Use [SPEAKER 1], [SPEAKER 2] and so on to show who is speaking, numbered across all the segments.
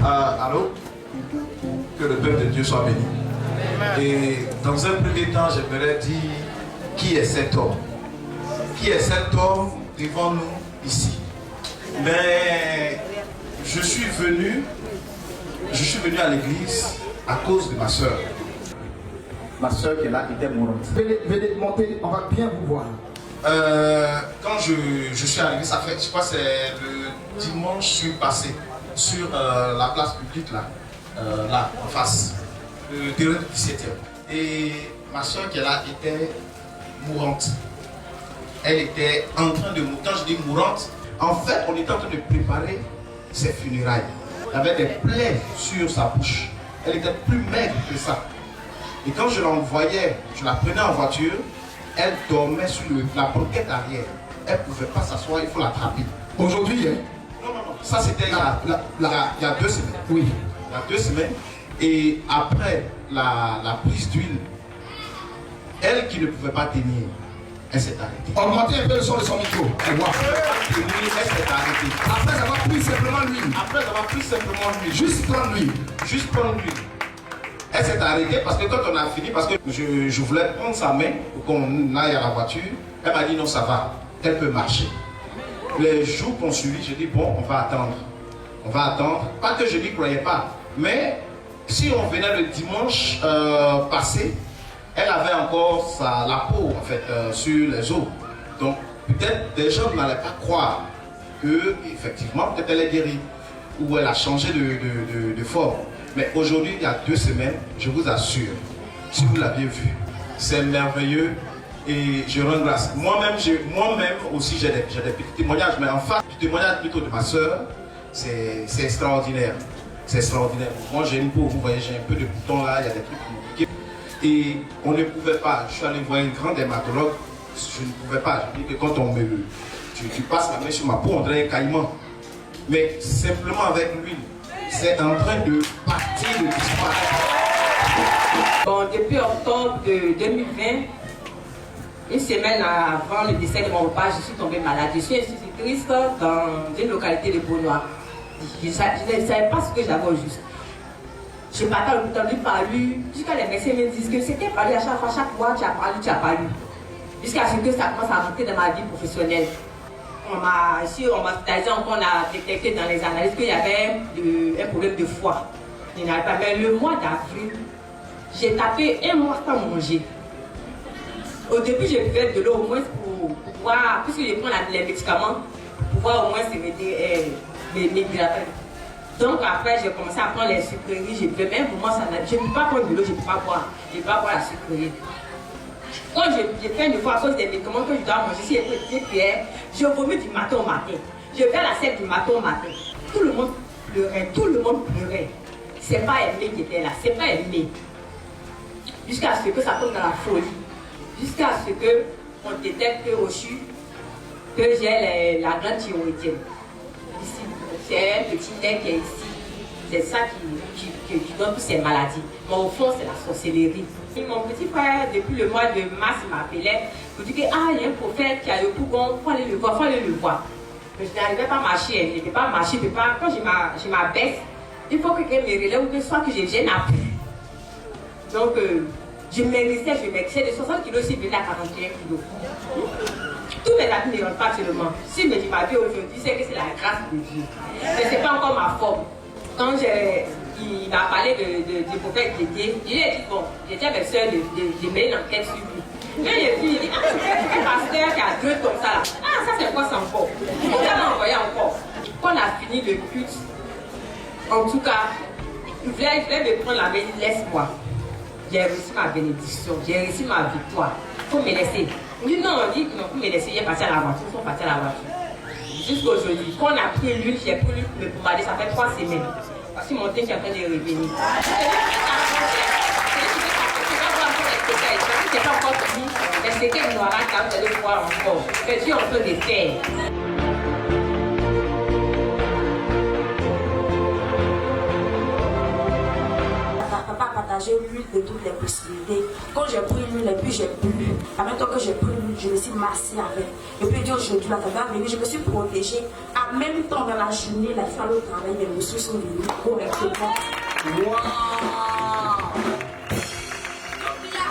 [SPEAKER 1] Allô? Que le peuple de Dieu soit béni. Et dans un premier temps, j'aimerais dire qui est cet homme? Qui est cet homme devant nous ici? Mais je suis venu à l'église à cause de ma soeur. Ma soeur qui est là était mourante.
[SPEAKER 2] Venez monter, on va bien vous voir.
[SPEAKER 1] Quand je suis à l'église, ça fait, je crois que c'est le dimanche, je suis passé sur la place publique là, là en face, le terrain du 17e. Et ma soeur qui est là était mourante. Elle était en train de mourir. Quand je dis mourante, en fait, on était en train de préparer ses funérailles. Elle avait des plaies sur sa bouche. Elle était plus maigre que ça. Et quand je l'envoyais, je la prenais en voiture, elle dormait sur la banquette arrière. Elle ne pouvait pas s'asseoir, il faut l'attraper.
[SPEAKER 2] Aujourd'hui, hein?
[SPEAKER 1] Non. Ça c'était il y a 2 semaines.
[SPEAKER 2] Oui.
[SPEAKER 1] Il y a 2 semaines. Et après la prise d'huile, elle qui ne pouvait pas tenir, elle s'est arrêtée.
[SPEAKER 2] Augmentez un peu le son de son micro.
[SPEAKER 1] Elle s'est arrêtée.
[SPEAKER 2] Après avoir pris simplement l'huile.
[SPEAKER 1] Après avoir pris simplement l'huile.
[SPEAKER 2] Juste prendre l'huile.
[SPEAKER 1] Juste prendre l'huile. Elle s'est arrêtée parce que quand on a fini, parce que je voulais prendre sa main pour qu'on aille à la voiture, elle m'a dit non, ça va, elle peut marcher. Les jours qu'on suivi, je dis bon, on va attendre. On va attendre. Pas que je n'y croyais pas, mais si on venait le dimanche passé, elle avait encore la peau en fait sur les os. Donc peut-être des gens n'allaient pas croire que effectivement peut-être elle est guérie ou elle a changé de forme. Mais aujourd'hui, il y a 2 semaines, je vous assure, si vous l'aviez vu, c'est merveilleux et je rends grâce. Moi-même aussi, j'ai des petits témoignages, mais en face du témoignage plutôt de ma soeur, c'est extraordinaire. C'est extraordinaire. Moi, j'ai une peau, vous voyez, j'ai un peu de boutons là, il y a des trucs compliqués. Et on ne pouvait pas, je suis allé voir une grande dermatologue, je ne pouvais pas. Je dis que quand on tu passes la main sur ma peau, on dirait un caïman. Mais simplement avec l'huile, c'est en train de partir, de disparaître.
[SPEAKER 3] Bon, depuis octobre de 2020, une semaine avant le décès de mon papa, je suis tombée malade. Je suis institutrice dans une localité de Beaunois. Je ne savais pas ce que j'avais au juste. Je partais à l'hôpital, lui parlu, jusqu'à les médecins me disent que c'était parlé à chaque fois, chaque mois, tu as parlé. Jusqu'à ce que ça commence à rentrer dans ma vie professionnelle. On m'a hospitalisé, on a détecté dans les analyses qu'il y avait un problème de foie. Je n'avais pas. Mais le mois d'avril, j'ai tapé 1 mois sans manger. Au début, je buvais de l'eau au moins pour pouvoir, puisque je prends les médicaments, pour pouvoir au moins se m'hydrater. Donc après, j'ai commencé à prendre les sucreries. Je buvais même pour moi, je ne peux pas prendre de l'eau, je ne peux pas boire. Je ne peux pas boire la sucrerie. Quand je fais une fois à cause des médicaments que je dois manger, si j'ai prière, je vomis du matin au matin. Je fais la selle du matin au matin. Tout le monde pleurait. C'est pas Aimé qui était là, c'est pas Aimé. Jusqu'à ce que ça tombe dans la folie. Jusqu'à ce qu'on détecte au CHU que j'ai la glande thyroïdienne. Ici, c'est un petit nez qui est ici. C'est ça qui donne toutes ces maladies. Mais au fond, c'est la sorcellerie. Et mon petit frère, depuis le mois de mars, m'appelait pour dire qu'il y a un prophète qui a le bougon, il faut aller le voir, Mais je n'arrivais pas à marcher, je ne peux pas marcher, quand je m'abaisse, il faut que quelqu'un me relève ou que soit que je vienne à plus. Donc, je maigrissais de 60 kg, je suis venue à 41 kg. Tous mes amis ne rentrent pas seulement. Si me dit ma vie aujourd'hui, c'est que c'est la grâce de Dieu. Mais ce n'est pas encore ma forme. Quand il m'a parlé du prophète Dédié, il a dit bon, j'étais avec soeur de mener une enquête sur lui. Quand j'ai vu, il dit c'est un pasteur qui a 2 comme ça là. Ah, ça c'est quoi ça encore? On l'a envoyé encore. Quand on a fini le culte, en tout cas, il voulait me prendre la main, laisse-moi. J'ai reçu ma bénédiction, j'ai reçu ma victoire. Il faut me laisser. Il dit non, il faut me laisser, il est parti à la voiture, ils sont partis à la voiture. Jusqu'aujourd'hui, quand on a pris l'huile, j'ai pris l'huile pour me pommader, ça fait 3 semaines. Parce que mon teint est en train de revenir. C'est pas encore fini, mais c'est qu'elle nous aura quand de voir encore. Que Dieu est en train de faire.
[SPEAKER 4] Papa a partagé l'huile de toutes les possibilités. Quand j'ai pris l'huile et puis j'ai bu, en même temps que j'ai pris l'huile, je me suis massée avec. Et puis aujourd'hui, la tata est venue, je me suis protégée. En même temps, dans la journée, la fille au travail, les ressources sont venues correctement.
[SPEAKER 5] Wow.
[SPEAKER 4] Donc là,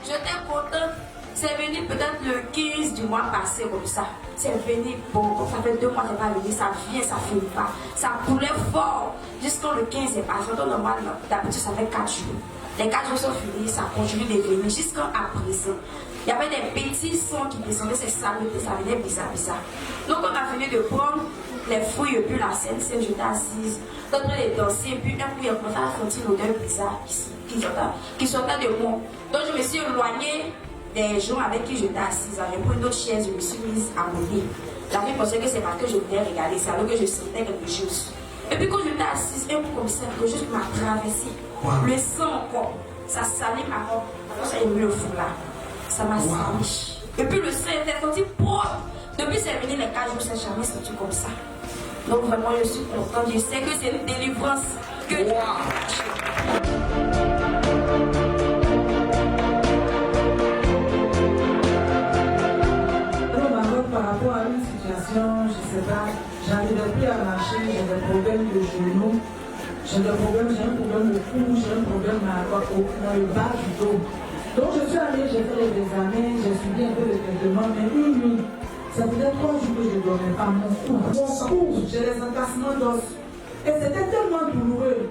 [SPEAKER 4] j'étais contente. C'est venu peut-être le 15 du mois passé comme ça. C'est venu, bon, ça fait 2 mois que c'est pas venu, ça vient, ça finit pas. Ça coulait fort. Jusqu'au le 15 est passé. Donc normal, d'habitude ça fait 4 jours. Les 4 jours sont finis, ça continue de venir jusqu'à présent. Il y avait des petits sons qui descendaient, c'est ça venait bizarre. Donc on a fini de prendre les fruits et puis la scène, j'étais assise. Donc on les danser, et puis un coup il a commencé à sentir l'odeur bizarre qui sortait de moi. Donc je me suis éloignée des gens avec qui j'étais assise. J'ai pris une autre chaise, je me suis mise à monter. La fille pensait que c'est parce que je voulais regarder, c'est alors que je sentais quelque chose. Et puis quand j'étais assise, un coup comme ça, quelque chose m'a traversé. Le sang encore, ça salit ma robe. Alors ça a mis le fou là. Ça m'a sali. Et puis le sang était sorti propre. Depuis c'est venu les 4 jours, c'est jamais sorti comme ça. Donc vraiment je suis contente. Je sais que c'est une délivrance que Dieu a fait.
[SPEAKER 6] Par rapport à une situation, je ne sais pas, j'arrivais plus à marcher, j'ai des problèmes de genoux, j'ai un problème de cou, j'ai un problème dans le bas du dos. Donc je suis allée, j'ai fait des examens, j'ai suivi un peu de traitement, mais une nuit, ça faisait 3 jours que je ne dormais pas. Mon cou, j'ai les entassements d'os. Et c'était tellement douloureux.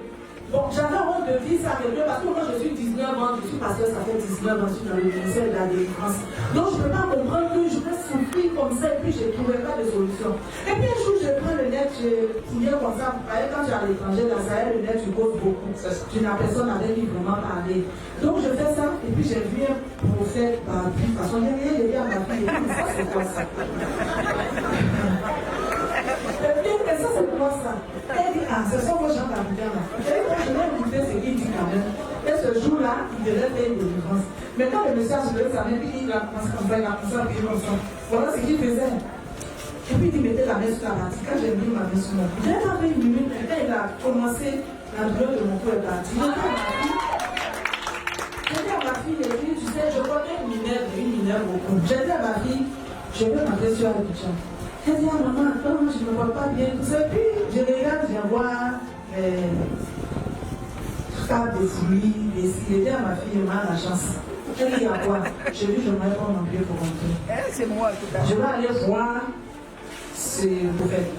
[SPEAKER 6] Bon, j'avais honte de dire ça à quelqu'un parce que moi je suis 19 ans, je suis pasteur, ça fait 19 ans, je suis dans le ministère de la délivrance. Donc je ne peux pas comprendre que je peux souffrir comme ça et puis je ne trouvais pas de solution. Et puis un jour je prends le net, je fouillais comme ça, quand tu es à l'étranger, dans Sahel, le net tu causes beaucoup. Tu n'as personne avec qui vraiment parler. Donc je fais ça et puis j'ai vu un prophète par de toute façon, il y a des à ma fille et puis ça c'est quoi ça? Et ça c'est quoi ça? Elle dit, ah, c'est ça que j'en ai bien là. Et quand je l'ai écouté ce qu'il dit quand même. Et ce jour-là, il devait faire une délivrance. Maintenant, le monsieur a soulevé sa main, puis il a commencé comme ça, il a commencé à prier comme ça. Voilà ce qu'il faisait. Et puis il mettait la main sur la partie. Quand j'ai mis ma main sur mon cou, j'ai pas fait une minute, et quand il a commencé, la douleur de mon cou est partie. J'ai dit à ma fille, tu sais, je connais une mineure au cou. J'ai dit à ma fille, je veux m'appeler sur Abidjan. Elle dit, ah maman, attends, je ne me vois pas bien, tout ça. Et puis, je regarde, je vois tables de fruits, des cils. J'ai dit à ma fille, maman, la chance. Elle dit, à quoi? Je lui dis, je ne vais pas en enlever pour rentrer.
[SPEAKER 5] C'est moi tout à
[SPEAKER 6] Je vais aller voir ce prophète.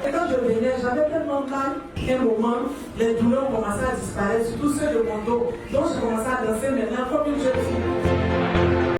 [SPEAKER 6] Et quand je venais, j'avais tellement mal qu'un moment, les douleurs ont commencé à disparaître, surtout ceux de mon dos. Donc, j'ai commencé à danser maintenant comme une jeune fille.